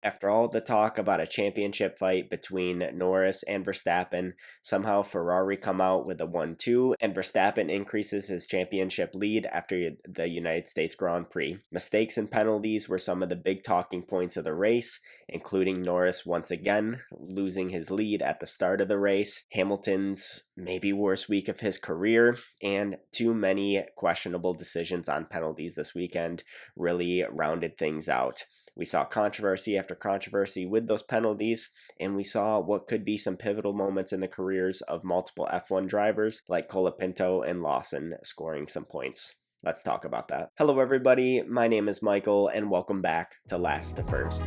After all the talk about a championship fight between Norris and Verstappen, somehow Ferrari come out with a 1-2, and Verstappen increases his championship lead after the United States Grand Prix. Mistakes and penalties were some of the big talking points of the race, including Norris once again losing his lead at the start of the race, Hamilton's maybe worst week of his career, and too many questionable decisions on penalties this weekend really rounded things out. We saw controversy after controversy with those penalties, and we saw what could be some pivotal moments in the careers of multiple F1 drivers like Colapinto and Lawson scoring some points. Let's talk about that. Hello everybody, my name is Michael, and welcome back to Last to First.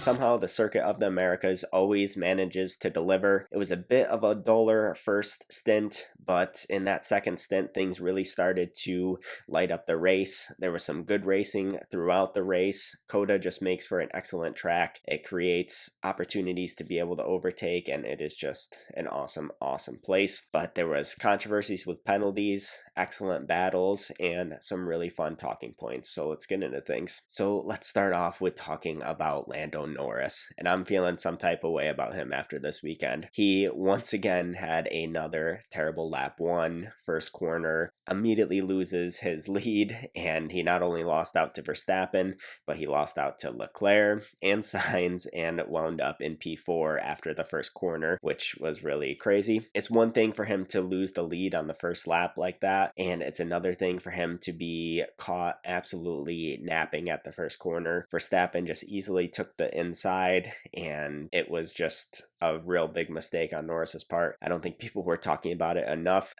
Somehow the Circuit of the Americas always manages to deliver. It was a bit of a duller first stint, but in that second stint, things really started to light up the race. There was some good racing throughout the race. COTA just makes for an excellent track. It creates opportunities to be able to overtake, and it is just an awesome, awesome place. But there was controversies with penalties, excellent battles, and some really fun talking points. So let's get into things. So let's start off with talking about Lando Norris, and I'm feeling some type of way about him after this weekend. He once again had another terrible lap one, first corner, immediately loses his lead, and he not only lost out to Verstappen, but he lost out to Leclerc and Sainz and wound up in P4 after the first corner, which was really crazy. It's one thing for him to lose the lead on the first lap like that, and it's another thing for him to be caught absolutely napping at the first corner. Verstappen just easily took the inside, and it was just a real big mistake on Norris's part. I don't think people were talking about it enough.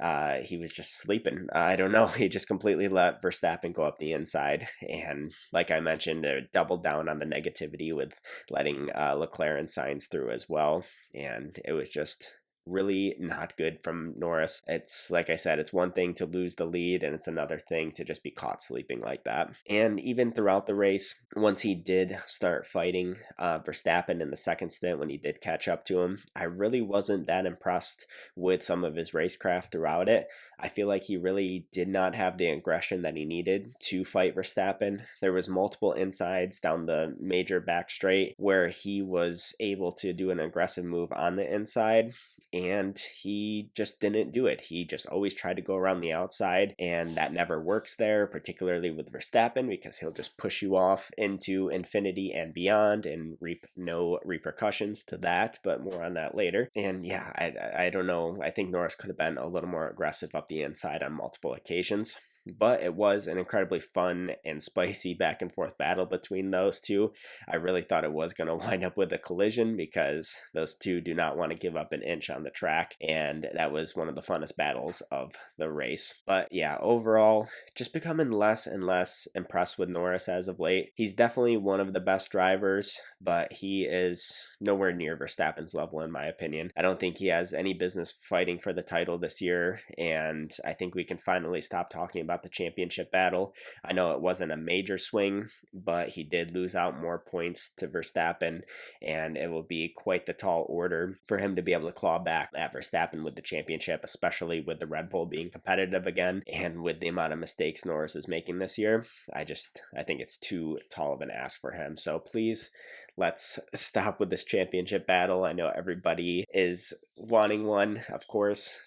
He was just sleeping. I don't know. He just completely let Verstappen go up the inside, and like I mentioned, they doubled down on the negativity with letting Leclerc and Sainz through as well, and it was just really not good from Norris. It's like I said, it's one thing to lose the lead, and it's another thing to just be caught sleeping like that. And even throughout the race, once he did start fighting Verstappen in the second stint, when he did catch up to him, I really wasn't that impressed with some of his racecraft throughout it. I feel like he really did not have the aggression that he needed to fight Verstappen. There was multiple insides down the major back straight where he was able to do an aggressive move on the inside, and he just didn't do it. He just always tried to go around the outside, and that never works there, particularly with Verstappen, because he'll just push you off into infinity and beyond and reap no repercussions to that, but more on that later. And yeah, I don't know. I think Norris could have been a little more aggressive up the inside on multiple occasions. But it was an incredibly fun and spicy back and forth battle between those two. I really thought it was going to wind up with a collision because those two do not want to give up an inch on the track, and that was one of the funnest battles of the race. But yeah, overall, just becoming less and less impressed with Norris as of late. He's definitely one of the best drivers, but he is nowhere near Verstappen's level in my opinion. I don't think he has any business fighting for the title this year, and I think we can finally stop talking about the championship battle. I know it wasn't a major swing, but he did lose out more points to Verstappen, and it will be quite the tall order for him to be able to claw back at Verstappen with the championship, especially with the Red Bull being competitive again, and with the amount of mistakes Norris is making this year. I think it's too tall of an ask for him. So please, let's stop with this championship battle. I know everybody is wanting one, of course.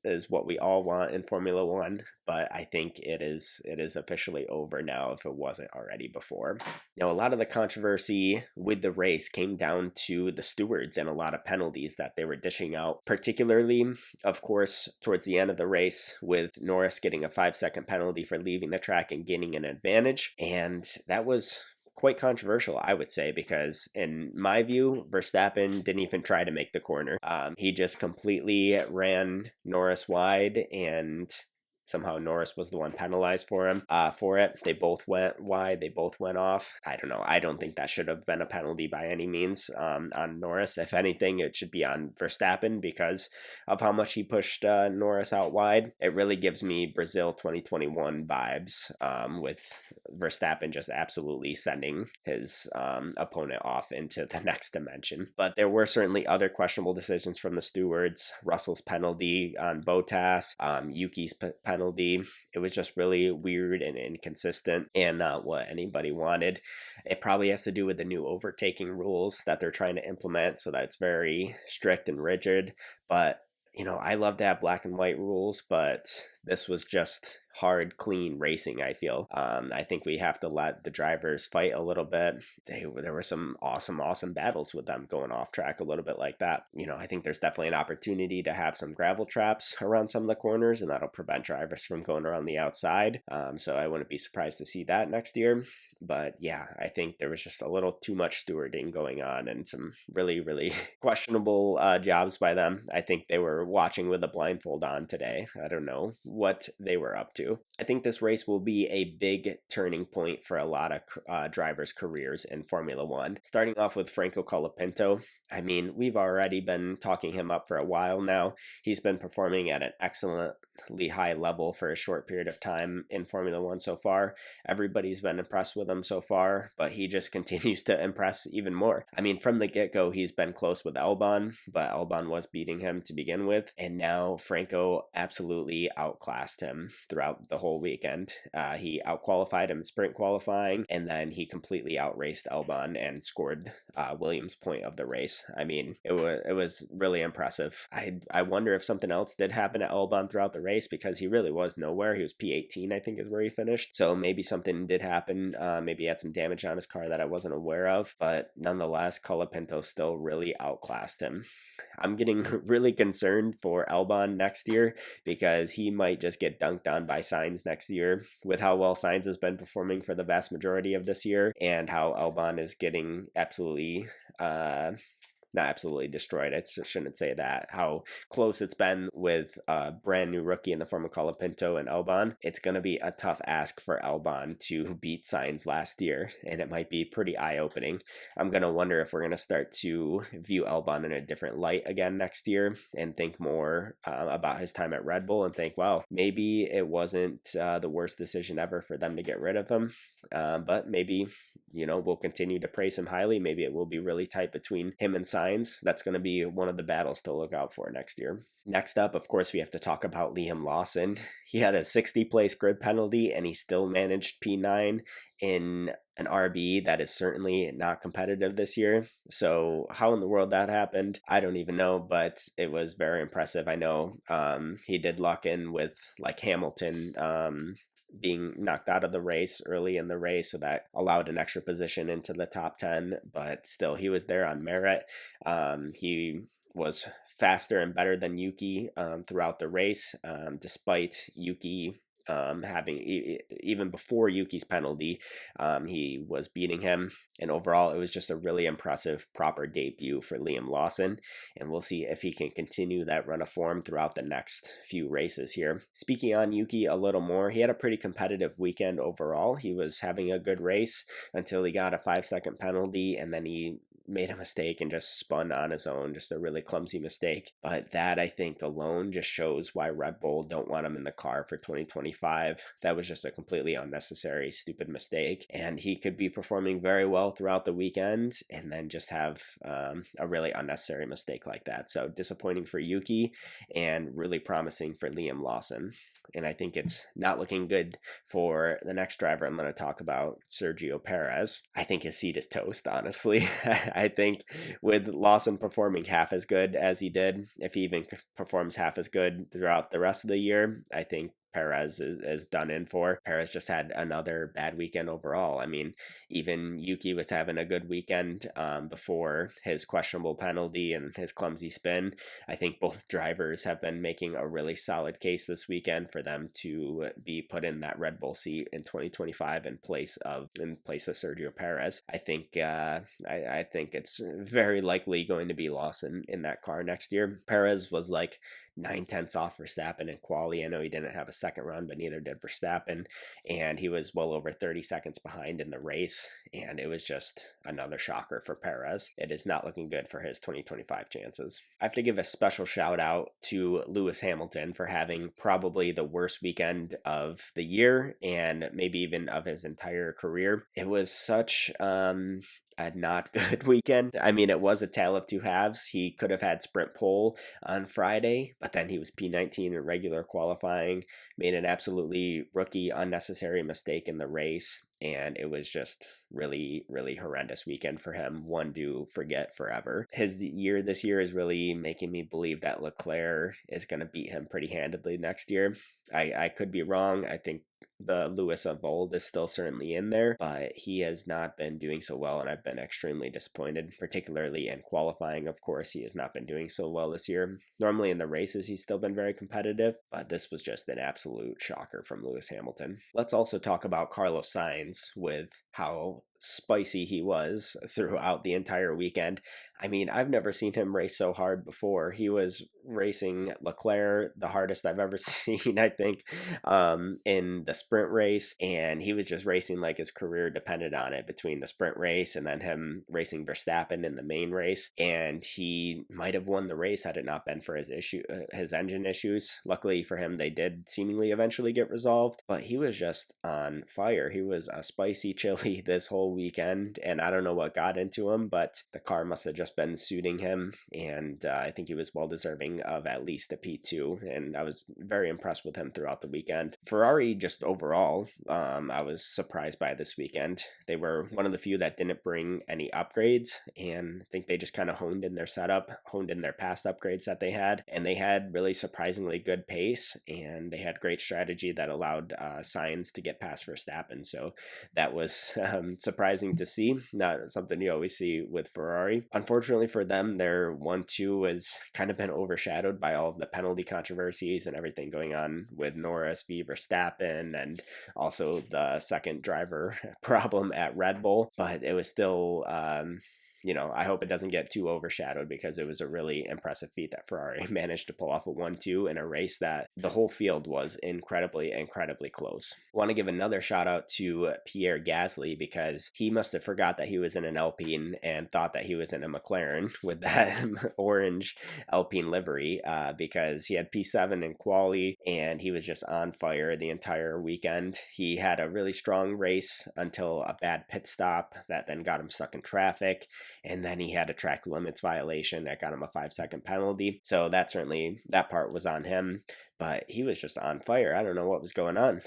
Is what we all want in Formula One, but I think it is officially over now if it wasn't already before. Now, a lot of the controversy with the race came down to the stewards and a lot of penalties that they were dishing out, particularly, of course, towards the end of the race with Norris getting a 5-second penalty for leaving the track and gaining an advantage, and that was quite controversial, I would say, because in my view, Verstappen didn't even try to make the corner. He just completely ran Norris wide, and somehow Norris was the one penalized for it. They both went wide. They both went off. I don't know. I don't think that should have been a penalty by any means on Norris. If anything, it should be on Verstappen because of how much he pushed Norris out wide. It really gives me Brazil 2021 vibes with Verstappen just absolutely sending his opponent off into the next dimension. But there were certainly other questionable decisions from the stewards. Russell's penalty on Bottas, Yuki's penalty. It was just really weird and inconsistent and not what anybody wanted. It probably has to do with the new overtaking rules that they're trying to implement, so that it's very strict and rigid. But I love to have black and white rules, but this was just hard, clean racing, I feel. I think we have to let the drivers fight a little bit. There were some awesome battles with them going off track a little bit like that. I think there's definitely an opportunity to have some gravel traps around some of the corners, and that'll prevent drivers from going around the outside. So I wouldn't be surprised to see that next year. But yeah, I think there was just a little too much stewarding going on and some really, really questionable jobs by them. I think they were watching with a blindfold on today. I don't know what they were up to. I think this race will be a big turning point for a lot of drivers' careers in Formula One. Starting off with Franco Colapinto. I mean, we've already been talking him up for a while now. He's been performing at an excellently high level for a short period of time in Formula One so far. Everybody's been impressed with him so far, but he just continues to impress even more. I mean, from the get-go, he's been close with Albon, but Albon was beating him to begin with, and now Franco absolutely outclassed him throughout the whole weekend. He outqualified him in sprint qualifying, and then he completely outraced Albon and scored Williams' point of the race. I mean, it was really impressive. I wonder if something else did happen to Albon throughout the race, because he really was nowhere. He was P18, I think, is where he finished. So maybe something did happen. Maybe he had some damage on his car that I wasn't aware of. But nonetheless, Colapinto still really outclassed him. I'm getting really concerned for Albon next year, because he might just get dunked on by Sainz next year with how well Sainz has been performing for the vast majority of this year, and how Albon is getting absolutely not absolutely destroyed. I shouldn't say that. How close it's been with a brand new rookie in the form of Colapinto and Albon. It's going to be a tough ask for Albon to beat Sainz last year, and it might be pretty eye-opening. I'm going to wonder if we're going to start to view Albon in a different light again next year and think more about his time at Red Bull and think, well, maybe it wasn't the worst decision ever for them to get rid of him, but maybe, we'll continue to praise him highly. Maybe it will be really tight between him and Sainz. That's going to be one of the battles to look out for next year. Next up, of course, we have to talk about Liam Lawson. He had a 60-place grid penalty, and he still managed P9 in an RB that is certainly not competitive this year. So how in the world that happened, I don't even know, but it was very impressive. I know he did lock in with Hamilton being knocked out of the race early in the race, so that allowed an extra position into the top 10, but still he was there on merit. He was faster and better than Yuki throughout the race, despite Yuki having, even before Yuki's penalty, he was beating him. And overall, it was just a really impressive, proper debut for Liam Lawson. And we'll see if he can continue that run of form throughout the next few races here. Speaking on Yuki a little more, he had a pretty competitive weekend overall. He was having a good race until he got a 5-second penalty, and then he made a mistake and just spun on his own, just a really clumsy mistake. But that, I think, alone just shows why Red Bull don't want him in the car for 2025. That was just a completely unnecessary, stupid mistake. And he could be performing very well throughout the weekend and then just have a really unnecessary mistake like that. So disappointing for Yuki and really promising for Liam Lawson. And I think it's not looking good for the next driver I'm going to talk about, Sergio Perez. I think his seat is toast, honestly. I think with Lawson performing half as good as he did, if he even performs half as good throughout the rest of the year, I think Perez is done in for. Perez just had another bad weekend overall. I mean, even Yuki was having a good weekend before his questionable penalty and his clumsy spin. I think both drivers have been making a really solid case this weekend for them to be put in that Red Bull seat in 2025 in place of Sergio Perez. I think it's very likely going to be Lawson in that car next year. Perez was 9 tenths off Verstappen in quali. I know he didn't have a second run, but neither did Verstappen. And he was well over 30 seconds behind in the race. And it was just another shocker for Perez. It is not looking good for his 2025 chances. I have to give a special shout out to Lewis Hamilton for having probably the worst weekend of the year and maybe even of his entire career. It was such a not good weekend. I mean, it was a tale of two halves. He could have had sprint pole on Friday, but then he was P19 in regular qualifying, made an absolutely rookie unnecessary mistake in the race, and it was just really, really horrendous weekend for him. One to forget forever. His year this year is really making me believe that Leclerc is going to beat him pretty handedly next year. I could be wrong. I think the Lewis of old is still certainly in there, but he has not been doing so well, and I've been extremely disappointed, particularly in qualifying. Of course, he has not been doing so well this year. Normally in the races, he's still been very competitive, but this was just an absolute shocker from Lewis Hamilton. Let's also talk about Carlos Sainz with how spicy he was throughout the entire weekend. I mean, I've never seen him race so hard before. He was racing Leclerc the hardest I've ever seen, I think, in the sprint race, and he was just racing like his career depended on it between the sprint race and then him racing Verstappen in the main race, and he might have won the race had it not been for his engine issues. Luckily for him, they did seemingly eventually get resolved, but he was just on fire. He was a spicy chili this whole weekend, and I don't know what got into him, but the car must have just been suiting him, and I think he was well deserving of at least a P2, and I was very impressed with him throughout the weekend. Ferrari, just overall, I was surprised by this weekend. They were one of the few that didn't bring any upgrades, and I think they just kind of honed in their setup, honed in their past upgrades that they had, and they had really surprisingly good pace, and they had great strategy that allowed Sainz to get past Verstappen, so that was surprising to see, not something you always see with Ferrari. Unfortunately for them, their 1-2 has kind of been overshadowed by all of the penalty controversies and everything going on with Norris v Verstappen, and also the second driver problem at Red Bull, but it was still I hope it doesn't get too overshadowed, because it was a really impressive feat that Ferrari managed to pull off a 1-2 in a race that the whole field was incredibly, incredibly close. I want to give another shout out to Pierre Gasly, because he must have forgot that he was in an Alpine and thought that he was in a McLaren with that orange Alpine livery, because he had P7 in quali and he was just on fire the entire weekend. He had a really strong race until a bad pit stop that then got him stuck in traffic, and then he had a track limits violation that got him a 5-second penalty. So that part was on him, but he was just on fire. I don't know what was going on.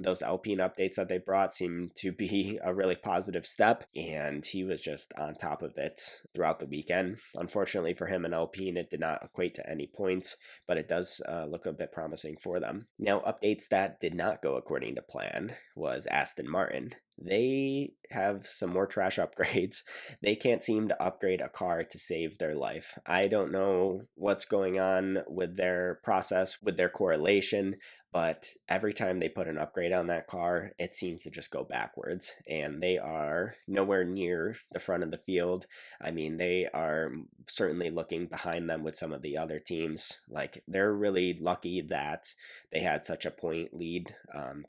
Those Alpine updates that they brought seemed to be a really positive step, and he was just on top of it throughout the weekend. Unfortunately for him in Alpine, it did not equate to any points, but it does look a bit promising for them. Now, updates that did not go according to plan was Aston Martin. They have some more trash upgrades. They can't seem to upgrade a car to save their life. I don't know what's going on with their process, with their correlation, but every time they put an upgrade on that car, it seems to just go backwards, and they are nowhere near the front of the field. I mean, they are certainly looking behind them with some of the other teams. Like, they're really lucky that they had such a point lead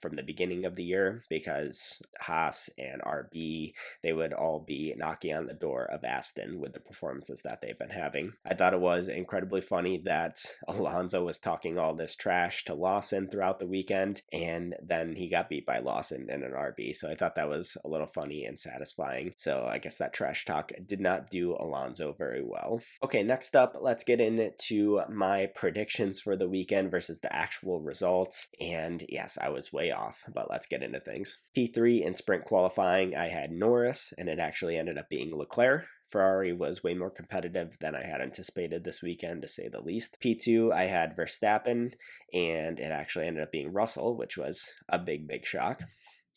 from the beginning of the year, because Haas and RB, they would all be knocking on the door of Aston with the performances that they've been having. I thought it was incredibly funny that Alonso was talking all this trash to Lawson throughout the weekend, and then he got beat by Lawson in an RB, so I thought that was a little funny and satisfying. So I guess that trash talk did not do Alonso very well. Okay, next up, let's get into my predictions for the weekend versus the actual results, and yes, I was way off, but let's get into things. P3 in sprint qualifying, I had Norris, and it actually ended up being Leclerc. Ferrari was way more competitive than I had anticipated this weekend, to say the least. P2, I had Verstappen, and it actually ended up being Russell, which was a big, big shock.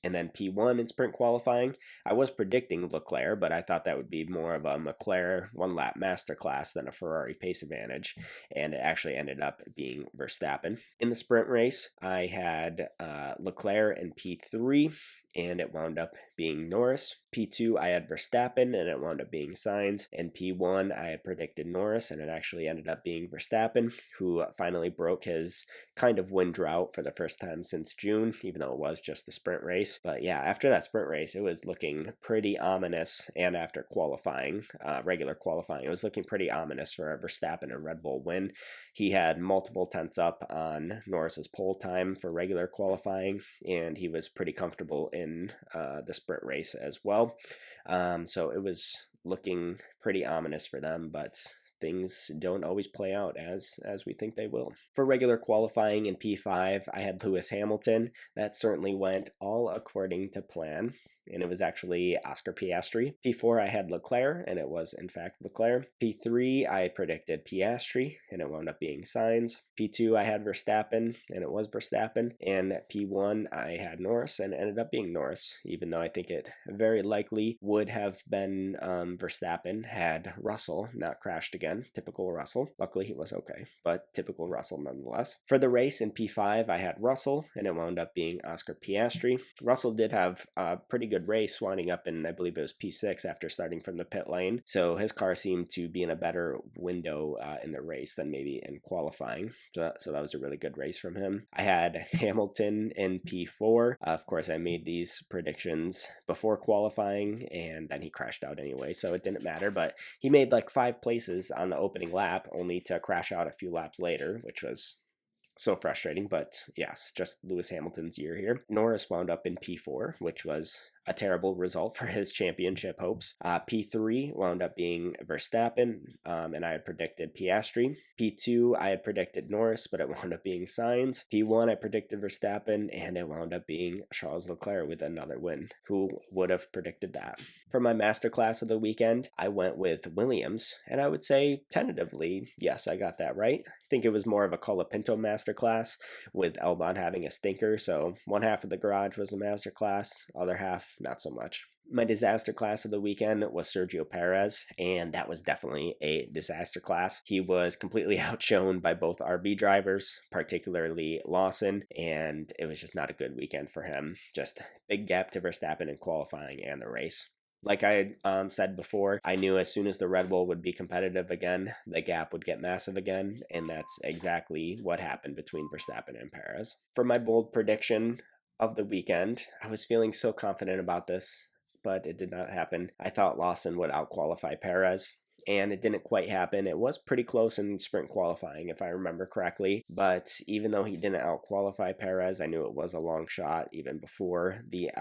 And then P1 in sprint qualifying, I was predicting Leclerc, but I thought that would be more of a McLaren one-lap masterclass than a Ferrari pace advantage, and it actually ended up being Verstappen. In the sprint race, I had Leclerc in P3, and it wound up being Norris. P2, I had Verstappen, and it wound up being Sainz. And P1, I had predicted Norris, and it actually ended up being Verstappen, who finally broke his kind of win drought for the first time since June, even though it was just a sprint race. But yeah, after that sprint race, it was looking pretty ominous, and after qualifying, regular qualifying, it was looking pretty ominous for a Verstappen and Red Bull win. He had multiple tenths up on Norris's pole time for regular qualifying, and he was pretty comfortable in the sprint race as well. So it was looking pretty ominous for them, but things don't always play out as we think they will. For regular qualifying in P5, I had Lewis Hamilton. That certainly went all according to plan, and it was actually Oscar Piastri. P4, I had Leclerc, and it was in fact Leclerc. P3, I predicted Piastri, and it wound up being Sainz. P2, I had Verstappen, and it was Verstappen. And P1, I had Norris, and it ended up being Norris, even though I think it very likely would have been Verstappen had Russell not crashed again. Typical Russell. Luckily, he was okay, but typical Russell nonetheless. For the race in P5, I had Russell, and it wound up being Oscar Piastri. Russell did have a pretty good race, winding up in, I believe it was P6 after starting from the pit lane. So his car seemed to be in a better window in the race than maybe in qualifying. So that was a really good race from him. I had Hamilton in P4. Of course, I made these predictions before qualifying, and then he crashed out anyway, so it didn't matter. But he made like 5 places on the opening lap, only to crash out a few laps later, which was so frustrating. But yes, just Lewis Hamilton's year here. Norris wound up in P4, which was a terrible result for his championship hopes. P3 wound up being Verstappen, and I had predicted Piastri. P2, I had predicted Norris, but it wound up being Sainz. P1, I predicted Verstappen, and it wound up being Charles Leclerc with another win. Who would have predicted that? For my masterclass of the weekend, I went with Williams, and I would say tentatively, yes, I got that right. I think it was more of a Colapinto masterclass, with Albon having a stinker, so one half of the garage was a masterclass, other half not so much. My disaster class of the weekend was Sergio Perez, and that was definitely a disaster class. He was completely outshone by both RB drivers, particularly Lawson, and it was just not a good weekend for him. Just big gap to Verstappen in qualifying and the race. Like I said before, I knew as soon as the Red Bull would be competitive again, the gap would get massive again, and that's exactly what happened between Verstappen and Perez. For my bold prediction of the weekend, I was feeling so confident about this, but it did not happen. I thought Lawson would outqualify Perez, and it didn't quite happen. It was pretty close in sprint qualifying, if I remember correctly, but even though he didn't outqualify Perez, I knew it was a long shot even before the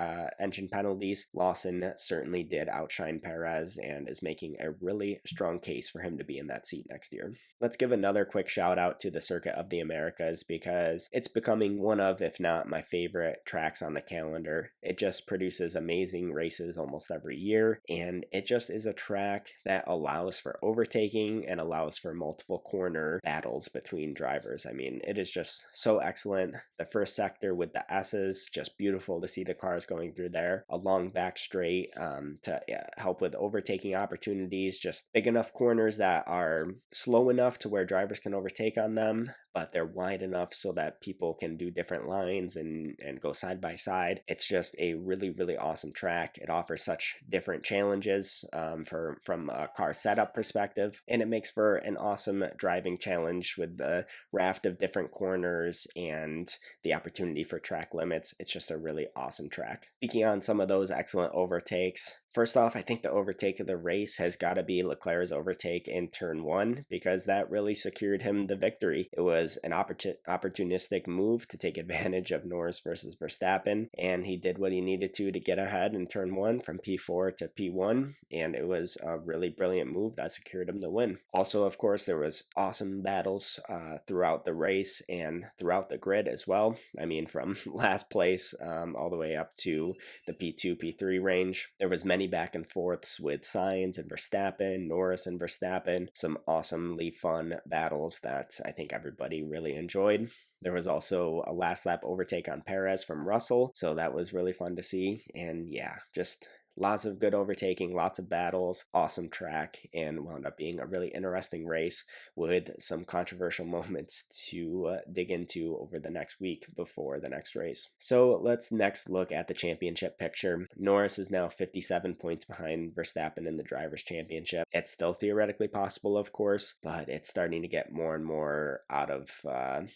engine penalties. Lawson certainly did outshine Perez and is making a really strong case for him to be in that seat next year. Let's give another quick shout out to the Circuit of the Americas, because it's becoming one of, if not my favorite tracks on the calendar. It just produces amazing races almost every year, and it just is a track that allows for overtaking and allows for multiple corner battles between drivers. I mean, it is just so excellent. The first sector with the S's, just beautiful to see the cars going through there. A long back straight to help with overtaking opportunities. Just big enough corners that are slow enough to where drivers can overtake on them, but they're wide enough so that people can do different lines and go side by side. It's just a really, really awesome track. It offers such different challenges from a car setup perspective, and it makes for an awesome driving challenge with the raft of different corners and the opportunity for track limits. It's just a really awesome track. Speaking on some of those excellent overtakes, first off, I think the overtake of the race has got to be Leclerc's overtake in turn 1, because that really secured him the victory. It was an opportunistic move to take advantage of Norris versus Verstappen, and he did what he needed to get ahead in turn 1 from P4 to P1, and it was a really brilliant move that secured him the win. Also, of course, there was awesome battles throughout the race and throughout the grid as well. I mean, from last place all the way up to the P2, P3 range. There was many back and forths with Sainz and Verstappen, Norris and Verstappen. Some awesomely fun battles that I think everybody really enjoyed. There was also a last lap overtake on Perez from Russell, so that was really fun to see. And yeah, just Lots of good overtaking, lots of battles, awesome track, and wound up being a really interesting race with some controversial moments to dig into over the next week before the next race. So let's next look at the championship picture. Norris is now 57 points behind Verstappen in the Drivers' Championship. It's still theoretically possible, of course, but it's starting to get more and more out of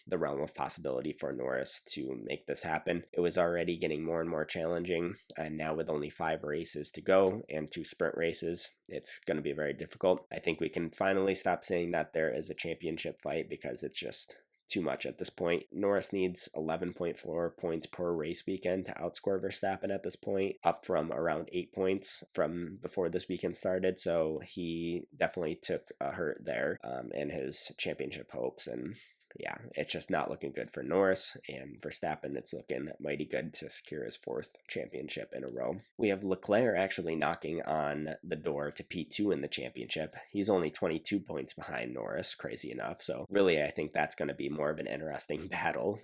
the realm of possibility for Norris to make this happen. It was already getting more and more challenging, and now with only 5 races to go and 2 sprint races, it's going to be very difficult. I think we can finally stop saying that there is a championship fight because it's just too much at this point. Norris needs 11.4 points per race weekend to outscore Verstappen at this point, up from around 8 points from before this weekend started. So he definitely took a hurt there in his championship hopes, and yeah, it's just not looking good for Norris, and Verstappen, it's looking mighty good to secure his 4th championship in a row. We have Leclerc actually knocking on the door to P2 in the championship. He's only 22 points behind Norris, crazy enough. So really, I think that's going to be more of an interesting battle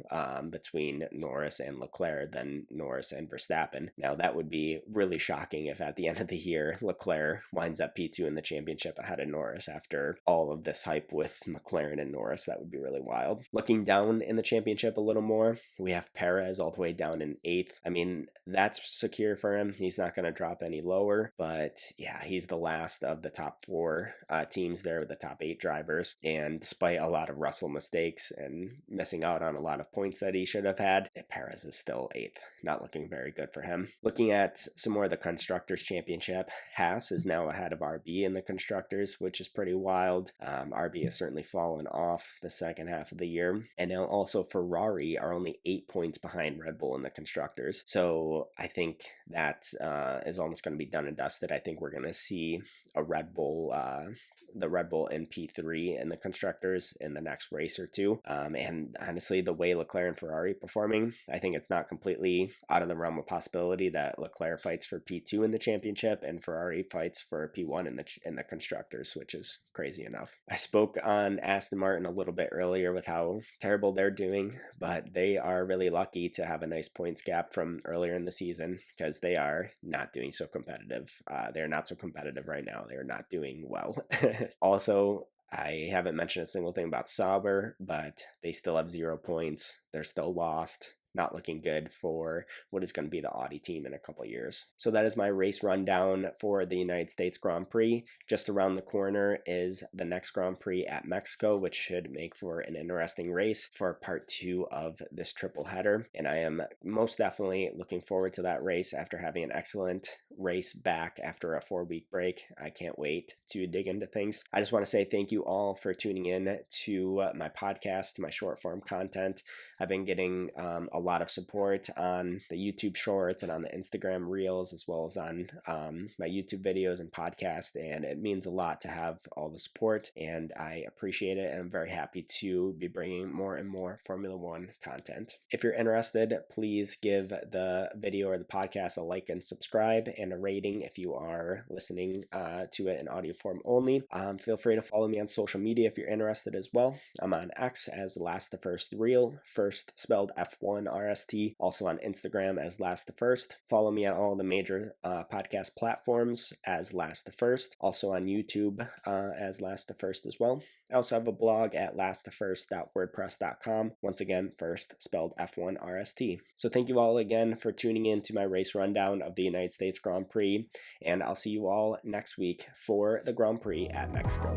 between Norris and Leclerc than Norris and Verstappen. Now, that would be really shocking if at the end of the year, Leclerc winds up P2 in the championship ahead of Norris after all of this hype with McLaren and Norris. That would be really wild. Looking down in the championship a little more, we have Perez all the way down in 8th. I mean, that's secure for him. He's not going to drop any lower, but yeah, he's the last of the top 4 teams there with the top 8 drivers. And despite a lot of Russell mistakes and missing out on a lot of points that he should have had, Perez is still 8th. Not looking very good for him. Looking at some more of the Constructors' Championship, Haas is now ahead of RB in the Constructors, which is pretty wild. RB has certainly fallen off the second half of the year, and now also Ferrari are only 8 points behind Red Bull in the Constructors. So I think that is almost going to be done and dusted. I think we're going to see a Red Bull, the Red Bull in P3 in the Constructors in the next race or two. And honestly, the way Leclerc and Ferrari performing, I think it's not completely out of the realm of possibility that Leclerc fights for P2 in the championship and Ferrari fights for P1 in the Constructors, which is crazy enough. I spoke on Aston Martin a little bit earlier with how terrible they're doing, but they are really lucky to have a nice points gap from earlier in the season because they are not doing so competitive. They're not so competitive right now. They're not doing well. Also, I haven't mentioned a single thing about Sauber, but they still have 0 points. They're still lost. Not looking good for what is going to be the Audi team in a couple years. So that is my race rundown for the United States Grand Prix. Just around the corner is the next Grand Prix at Mexico, which should make for an interesting race for part 2 of this triple header. And I am most definitely looking forward to that race after having an excellent race back after a 4-week break. I can't wait to dig into things. I just want to say thank you all for tuning in to my podcast, my short form content. I've been getting a lot of support on the YouTube shorts and on the Instagram reels, as well as on my YouTube videos and podcast, and it means a lot to have all the support, and I appreciate it, and I'm very happy to be bringing more and more Formula One content. If you're interested, please give the video or the podcast a like and subscribe, and a rating if you are listening to it in audio form only. Feel free to follow me on social media if you're interested as well. I'm on X as Last to First Real, first spelled F1RST, also on Instagram as Last to First. Follow me on all the major podcast platforms as Last to First, also on YouTube as Last to First as well. I also have a blog at lasttofirst.wordpress.com. Once again, first spelled F1RST. So thank you all again for tuning in to my race rundown of the United States Grand Prix, and I'll see you all next week for the Grand Prix at Mexico.